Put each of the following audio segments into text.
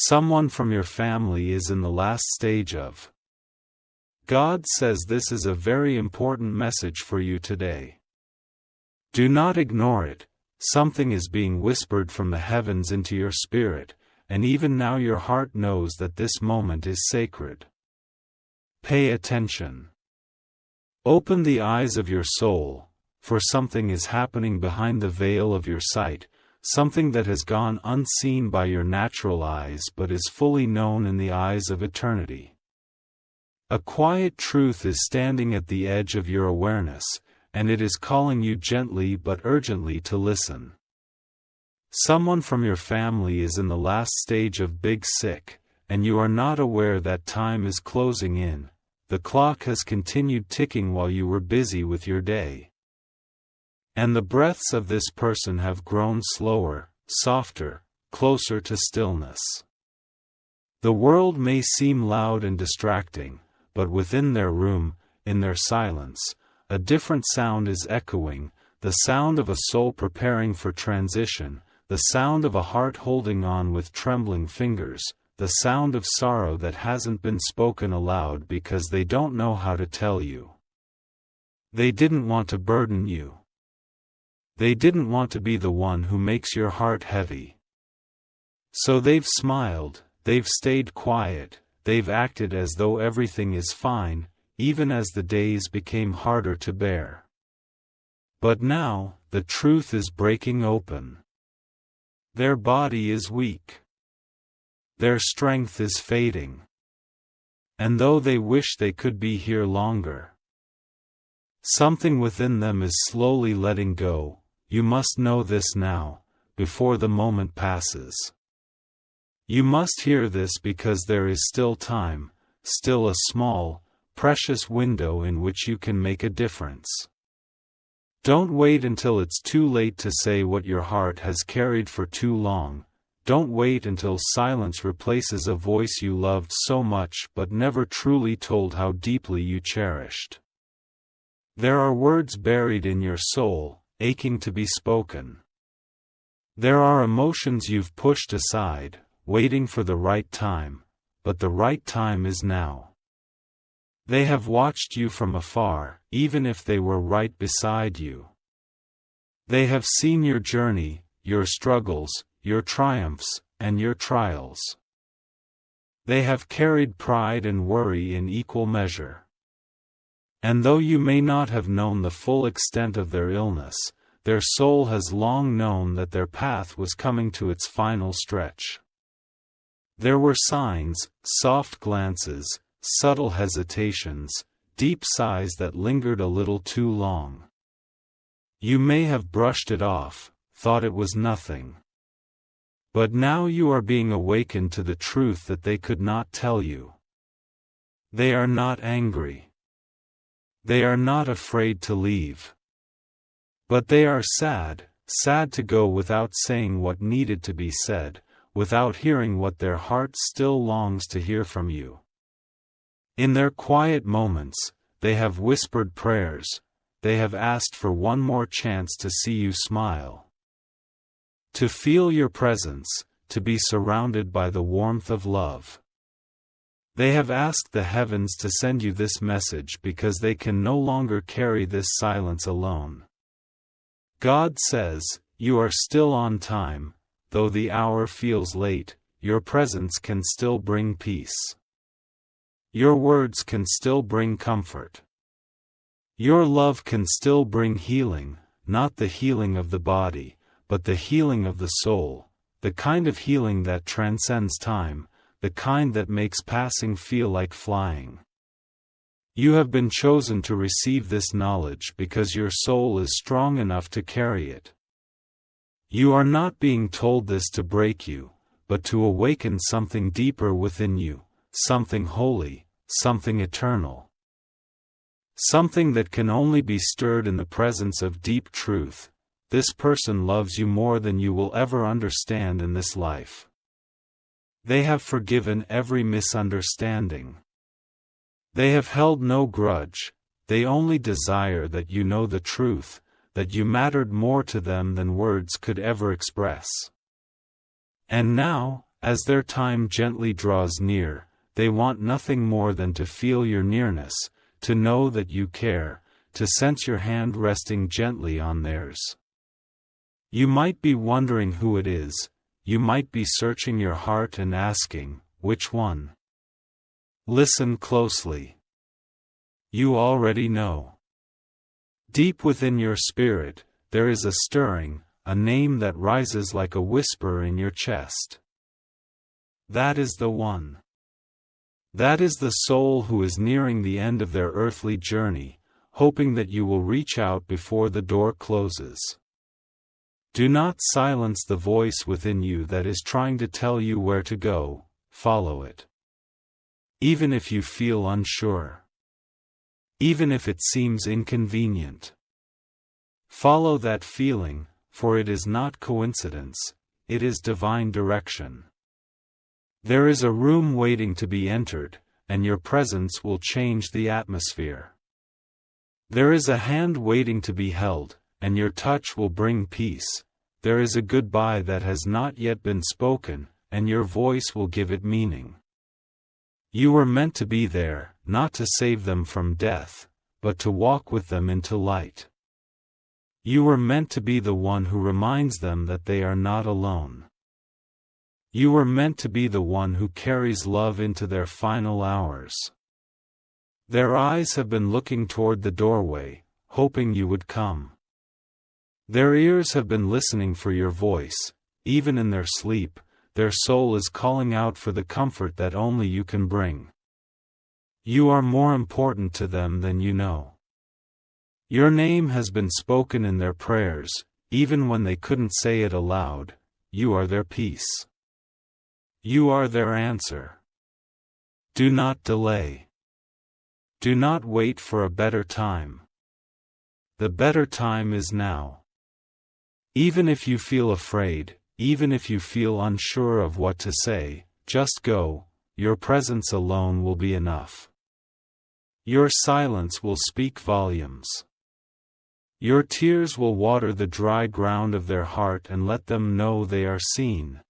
Someone from your family is in the last stage of. God says this is a very important message for you today. Do not ignore it. Something is being whispered from the heavens into your spirit, and even now your heart knows that this moment is sacred. Pay attention. Open the eyes of your soul, for something is happening behind the veil of your sight, something that has gone unseen by your natural eyes but is fully known in the eyes of eternity. A quiet truth is standing at the edge of your awareness, and it is calling you gently but urgently to listen. Someone from your family is in the last stage of big sick, and you are not aware that time is closing in. The clock has continued ticking while you were busy with your day. And the breaths of this person have grown slower, softer, closer to stillness. The world may seem loud and distracting, but within their room, in their silence, a different sound is echoing, the sound of a soul preparing for transition, the sound of a heart holding on with trembling fingers, the sound of sorrow that hasn't been spoken aloud because they don't know how to tell you. They didn't want to burden you. They didn't want to be the one who makes your heart heavy. So they've smiled, they've stayed quiet, they've acted as though everything is fine, even as the days became harder to bear. But now, the truth is breaking open. Their body is weak. Their strength is fading. And though they wish they could be here longer, something within them is slowly letting go. You must know this now, before the moment passes. You must hear this because there is still time, still a small, precious window in which you can make a difference. Don't wait until it's too late to say what your heart has carried for too long. Don't wait until silence replaces a voice you loved so much but never truly told how deeply you cherished. There are words buried in your soul, aching to be spoken. There are emotions you've pushed aside, waiting for the right time, but the right time is now. They have watched you from afar, even if they were right beside you. They have seen your journey, your struggles, your triumphs, and your trials. They have carried pride and worry in equal measure. And though you may not have known the full extent of their illness, their soul has long known that their path was coming to its final stretch. There were signs, soft glances, subtle hesitations, deep sighs that lingered a little too long. You may have brushed it off, thought it was nothing. But now you are being awakened to the truth that they could not tell you. They are not angry. They are not afraid to leave. But they are sad, sad to go without saying what needed to be said, without hearing what their heart still longs to hear from you. In their quiet moments, they have whispered prayers, they have asked for one more chance to see you smile. To feel your presence, to be surrounded by the warmth of love. They have asked the heavens to send you this message because they can no longer carry this silence alone. God says, you are still on time, though the hour feels late, your presence can still bring peace. Your words can still bring comfort. Your love can still bring healing, not the healing of the body, but the healing of the soul, the kind of healing that transcends time, the kind that makes passing feel like flying. You have been chosen to receive this knowledge because your soul is strong enough to carry it. You are not being told this to break you, but to awaken something deeper within you, something holy, something eternal. Something that can only be stirred in the presence of deep truth. This person loves you more than you will ever understand in this life. They have forgiven every misunderstanding. They have held no grudge, they only desire that you know the truth, that you mattered more to them than words could ever express. And now, As their time gently draws near, they want nothing more than to feel your nearness, to know that you care, to sense your hand resting gently on theirs. You might be wondering who it is, you might be searching your heart and asking, which one? Listen closely. You already know. Deep within your spirit, there is a stirring, a name that rises like a whisper in your chest. That is the one. That is the soul who is nearing the end of their earthly journey, hoping that you will reach out before the door closes. Do not silence the voice within you that is trying to tell you where to go, follow it. Even if you feel unsure. Even if it seems inconvenient. Follow that feeling, for it is not coincidence, it is divine direction. There is a room waiting to be entered, and your presence will change the atmosphere. There is a hand waiting to be held, and your touch will bring peace. There is a goodbye that has not yet been spoken, and your voice will give it meaning. You were meant to be there, not to save them from death, but to walk with them into light. You were meant to be the one who reminds them that they are not alone. You were meant to be the one who carries love into their final hours. Their eyes have been looking toward the doorway, hoping you would come. Their ears have been listening for your voice, even in their sleep, their soul is calling out for the comfort that only you can bring. You are more important to them than you know. Your name has been spoken in their prayers, even when they couldn't say it aloud. You are their peace. You are their answer. Do not delay. Do not wait for a better time. The better time is now. Even if you feel afraid, even if you feel unsure of what to say, just go, your presence alone will be enough. Your silence will speak volumes. Your tears will water the dry ground of their heart and let them know they are seen.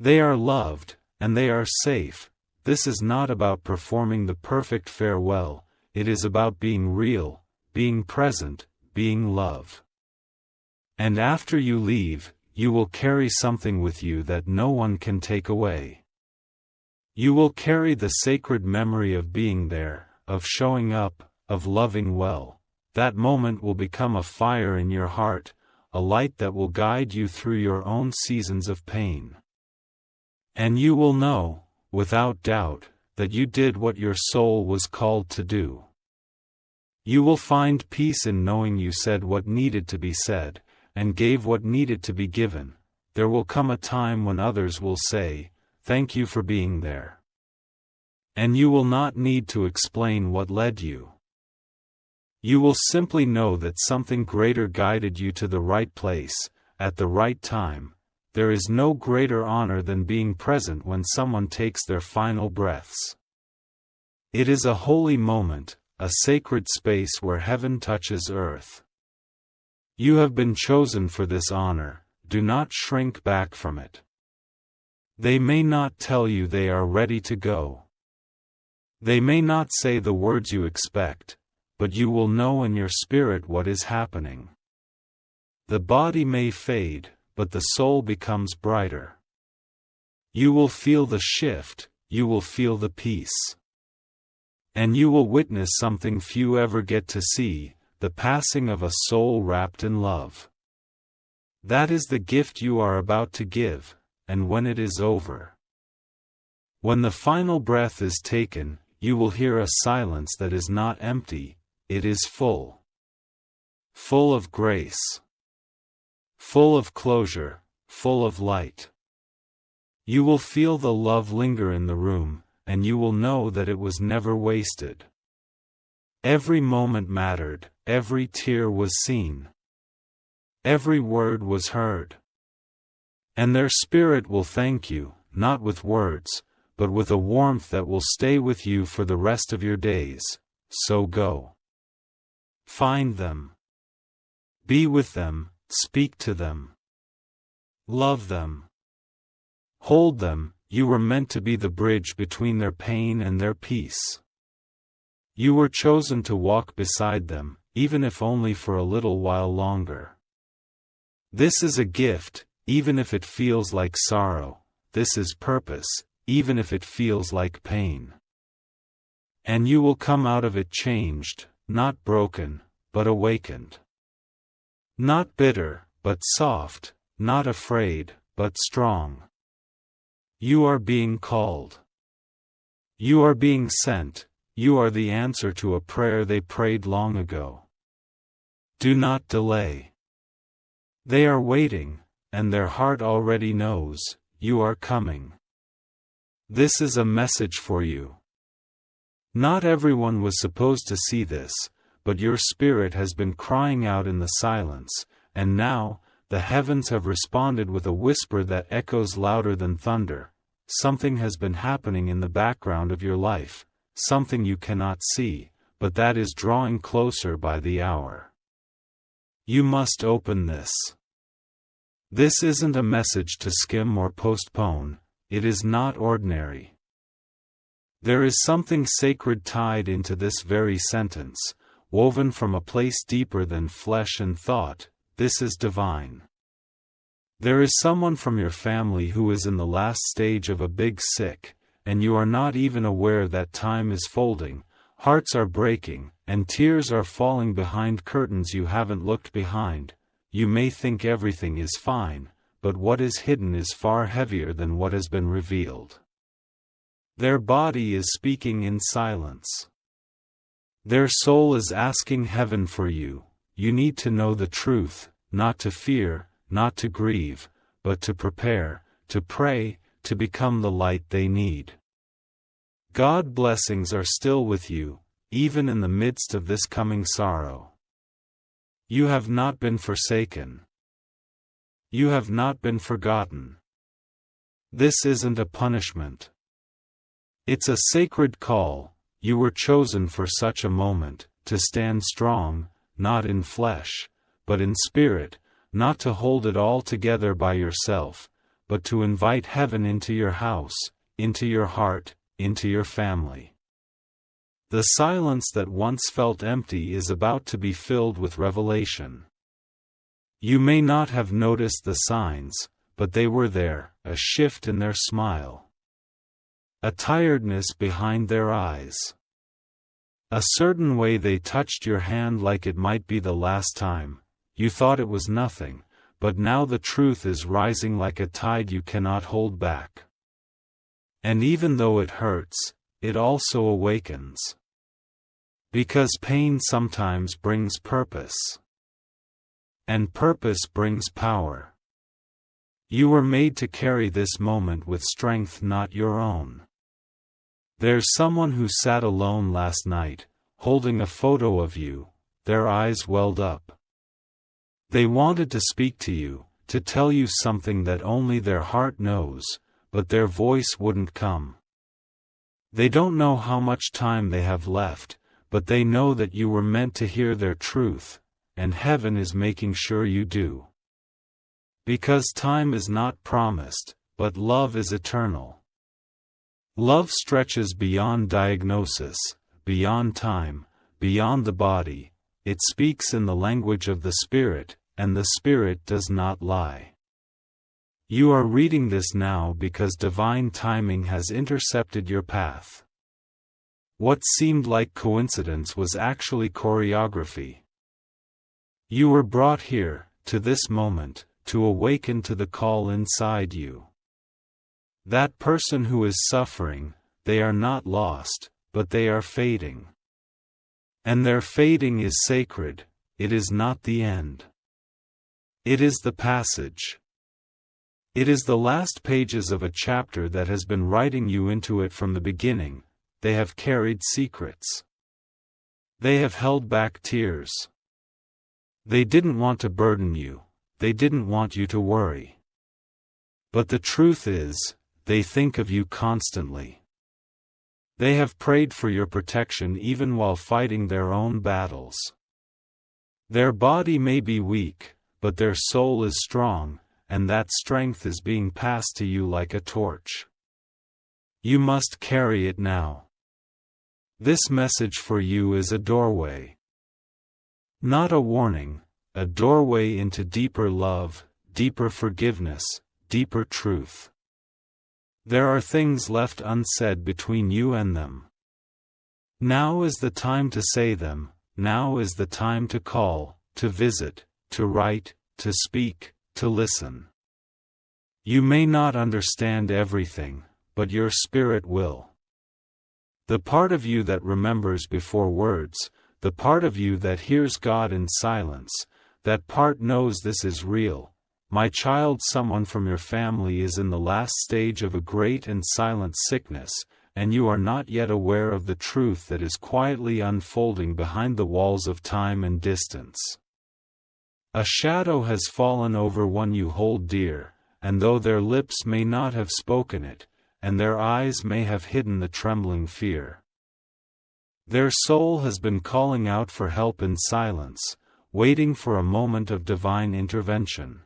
They are loved, and they are safe. This is not about performing the perfect farewell, it is about being real, being present, being love. And after you leave, you will carry something with you that no one can take away. You will carry the sacred memory of being there, of showing up, of loving well. That moment will become a fire in your heart, a light that will guide you through your own seasons of pain. And you will know, without doubt, that you did what your soul was called to do. You will find peace in knowing you said what needed to be said, and gave what needed to be given. There will come a time when others will say, "Thank you for being there." And you will not need to explain what led you. You will simply know that something greater guided you to the right place, at the right time. There is no greater honor than being present when someone takes their final breaths. It is a holy moment, a sacred space where heaven touches earth. You have been chosen for this honor, do not shrink back from it. They may not tell you they are ready to go. They may not say the words you expect, but you will know in your spirit what is happening. The body may fade, but the soul becomes brighter. You will feel the shift, you will feel the peace. And you will witness something few ever get to see, the passing of a soul wrapped in love. That is the gift you are about to give, and when it is over, when the final breath is taken, you will hear a silence that is not empty, it is full. Full of grace. Full of closure, full of light. You will feel the love linger in the room, and you will know that it was never wasted. Every moment mattered, every tear was seen. Every word was heard. And their spirit will thank you, not with words, but with a warmth that will stay with you for the rest of your days. So go. Find them. Be with them. Speak to them. Love them. Hold them, you were meant to be the bridge between their pain and their peace. You were chosen to walk beside them, even if only for a little while longer. This is a gift, even if it feels like sorrow. This is purpose, even if it feels like pain. And you will come out of it changed, not broken, but awakened. Not bitter, but soft, not afraid, but strong. You are being called. You are being sent, you are the answer to a prayer they prayed long ago. Do not delay. They are waiting, and their heart already knows, you are coming. This is a message for you. Not everyone was supposed to see this, but your spirit has been crying out in the silence, and now, the heavens have responded with a whisper that echoes louder than thunder. Something has been happening in the background of your life, something you cannot see, but that is drawing closer by the hour. You must open this. This isn't a message to skim or postpone, it is not ordinary. There is something sacred tied into this very sentence, woven from a place deeper than flesh and thought. This is divine. There is someone from your family who is in the last stage of a big sick, and you are not even aware that time is folding, hearts are breaking, and tears are falling behind curtains you haven't looked behind. You may think everything is fine, but what is hidden is far heavier than what has been revealed. Their body is speaking in silence. Their soul is asking heaven for you. You need to know the truth, not to fear, not to grieve, but to prepare, to pray, to become the light they need. God's blessings are still with you, even in the midst of this coming sorrow. You have not been forsaken. You have not been forgotten. This isn't a punishment. It's a sacred call. You were chosen for such a moment, to stand strong, not in flesh, but in spirit, not to hold it all together by yourself, but to invite heaven into your house, into your heart, into your family. The silence that once felt empty is about to be filled with revelation. You may not have noticed the signs, but they were there, a shift in their smile. A tiredness behind their eyes. A certain way they touched your hand like it might be the last time. You thought it was nothing, but now the truth is rising like a tide you cannot hold back. And even though it hurts, it also awakens. Because pain sometimes brings purpose. And purpose brings power. You were made to carry this moment with strength not your own. There's someone who sat alone last night, holding a photo of you, their eyes welled up. They wanted to speak to you, to tell you something that only their heart knows, but their voice wouldn't come. They don't know how much time they have left, but they know that you were meant to hear their truth, and heaven is making sure you do. Because time is not promised, but love is eternal. Love stretches beyond diagnosis, beyond time, beyond the body. It speaks in the language of the Spirit, and the Spirit does not lie. You are reading this now because divine timing has intercepted your path. What seemed like coincidence was actually choreography. You were brought here, to this moment, to awaken to the call inside you. That person who is suffering, they are not lost, but they are fading. And their fading is sacred, it is not the end. It is the passage. It is the last pages of a chapter that has been writing you into it from the beginning. They have carried secrets. They have held back tears. They didn't want to burden you, they didn't want you to worry. But the truth is, they think of you constantly. They have prayed for your protection even while fighting their own battles. Their body may be weak, but their soul is strong, and that strength is being passed to you like a torch. You must carry it now. This message for you is a doorway. Not a warning, a doorway into deeper love, deeper forgiveness, deeper truth. There are things left unsaid between you and them. Now is the time to say them, now is the time to call, to visit, to write, to speak, to listen. You may not understand everything, but your spirit will. The part of you that remembers before words, the part of you that hears God in silence, that part knows this is real. My child, someone from your family is in the last stage of a great and silent sickness, and you are not yet aware of the truth that is quietly unfolding behind the walls of time and distance. A shadow has fallen over one you hold dear, and though their lips may not have spoken it, and their eyes may have hidden the trembling fear, their soul has been calling out for help in silence, waiting for a moment of divine intervention.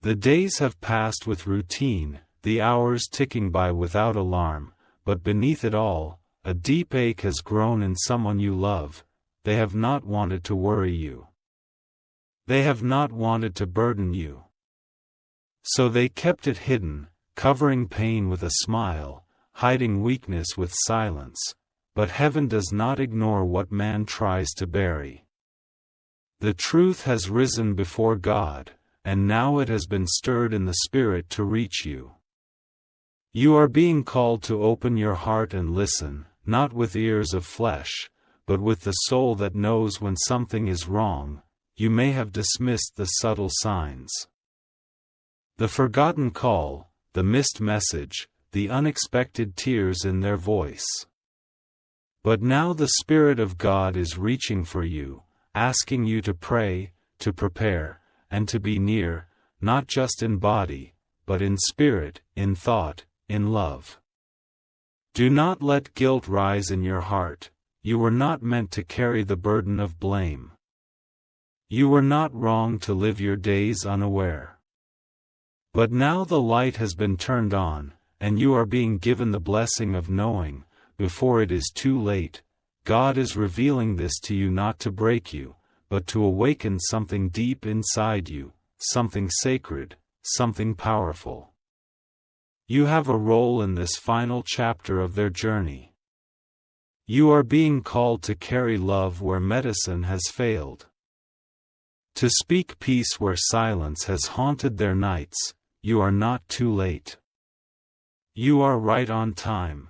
The days have passed with routine, the hours ticking by without alarm, but beneath it all, a deep ache has grown in someone you love. They have not wanted to worry you. They have not wanted to burden you. So they kept it hidden, covering pain with a smile, hiding weakness with silence, but heaven does not ignore what man tries to bury. The truth has risen before God, and now it has been stirred in the Spirit to reach you. You are being called to open your heart and listen, not with ears of flesh, but with the soul that knows when something is wrong. You may have dismissed the subtle signs. The forgotten call, the missed message, the unexpected tears in their voice. But now the Spirit of God is reaching for you, asking you to pray, to prepare, and to be near, not just in body, but in spirit, in thought, in love. Do not let guilt rise in your heart. You were not meant to carry the burden of blame. You were not wrong to live your days unaware. But now the light has been turned on, and you are being given the blessing of knowing, before it is too late. God is revealing this to you not to break you, but to awaken something deep inside you, something sacred, something powerful. You have a role in this final chapter of their journey. You are being called to carry love where medicine has failed. To speak peace where silence has haunted their nights. You are not too late. You are right on time.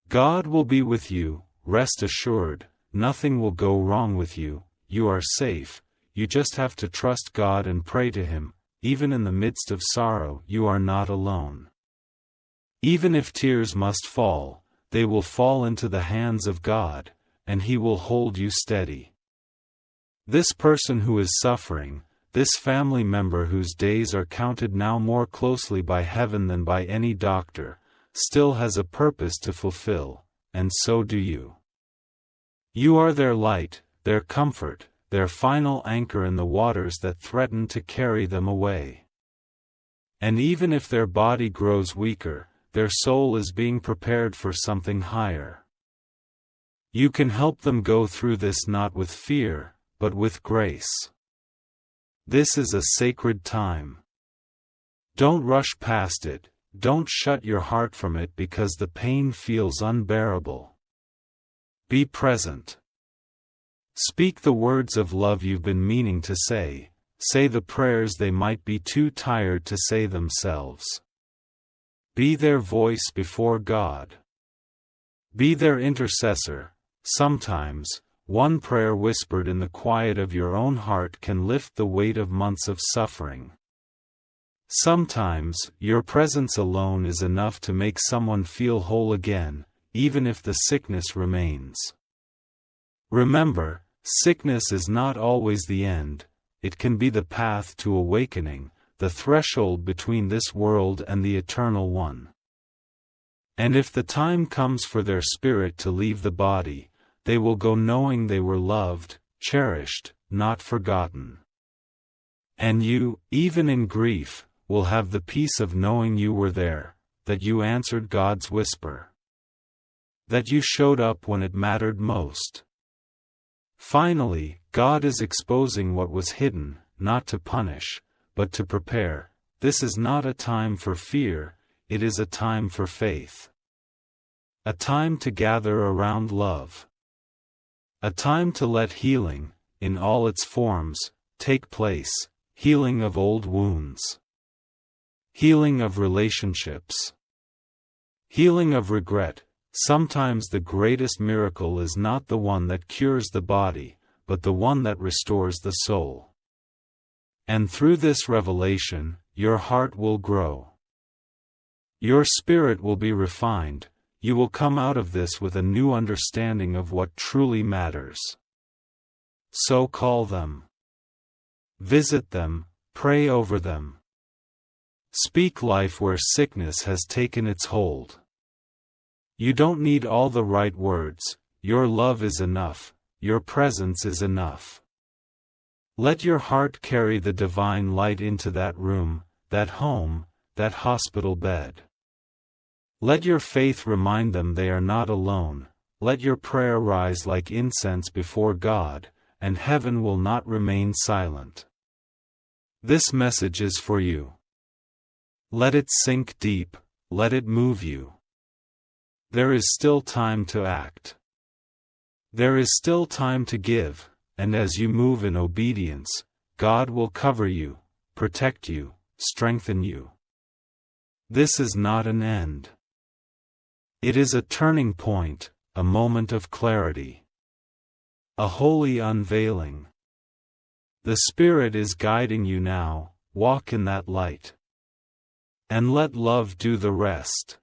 God will be with you, rest assured, nothing will go wrong with you, you are safe, you just have to trust God and pray to Him. Even in the midst of sorrow, you are not alone. Even if tears must fall, they will fall into the hands of God, and He will hold you steady. This person who is suffering, this family member whose days are counted now more closely by heaven than by any doctor, still has a purpose to fulfill, and so do you. You are their light, their comfort, their final anchor in the waters that threaten to carry them away. And even if their body grows weaker, their soul is being prepared for something higher. You can help them go through this not with fear, but with grace. This is a sacred time. Don't rush past it, don't shut your heart from it because the pain feels unbearable. Be present. Speak the words of love you've been meaning to say the prayers they might be too tired to say themselves. Be their voice before God. Be their intercessor. Sometimes, one prayer whispered in the quiet of your own heart can lift the weight of months of suffering. Sometimes, your presence alone is enough to make someone feel whole again, even if the sickness remains. Remember, sickness is not always the end, it can be the path to awakening, the threshold between this world and the eternal one. And if the time comes for their spirit to leave the body, they will go knowing they were loved, cherished, not forgotten. And you, even in grief, will have the peace of knowing you were there, that you answered God's whisper, that you showed up when it mattered most. Finally, God is exposing what was hidden, not to punish, but to prepare. This is not a time for fear, it is a time for faith. A time to gather around love. A time to let healing, in all its forms, take place. Healing of old wounds. Healing of relationships. Healing of regret. Sometimes the greatest miracle is not the one that cures the body, but the one that restores the soul. And through this revelation, your heart will grow. Your spirit will be refined. You will come out of this with a new understanding of what truly matters. So call them. Visit them, pray over them. Speak life where sickness has taken its hold. You don't need all the right words, your love is enough, your presence is enough. Let your heart carry the divine light into that room, that home, that hospital bed. Let your faith remind them they are not alone. Let your prayer rise like incense before God, and heaven will not remain silent. This message is for you. Let it sink deep, let it move you. There is still time to act. There is still time to give, and as you move in obedience, God will cover you, protect you, strengthen you. This is not an end. It is a turning point, a moment of clarity. A holy unveiling. The Spirit is guiding you now, walk in that light. And let love do the rest.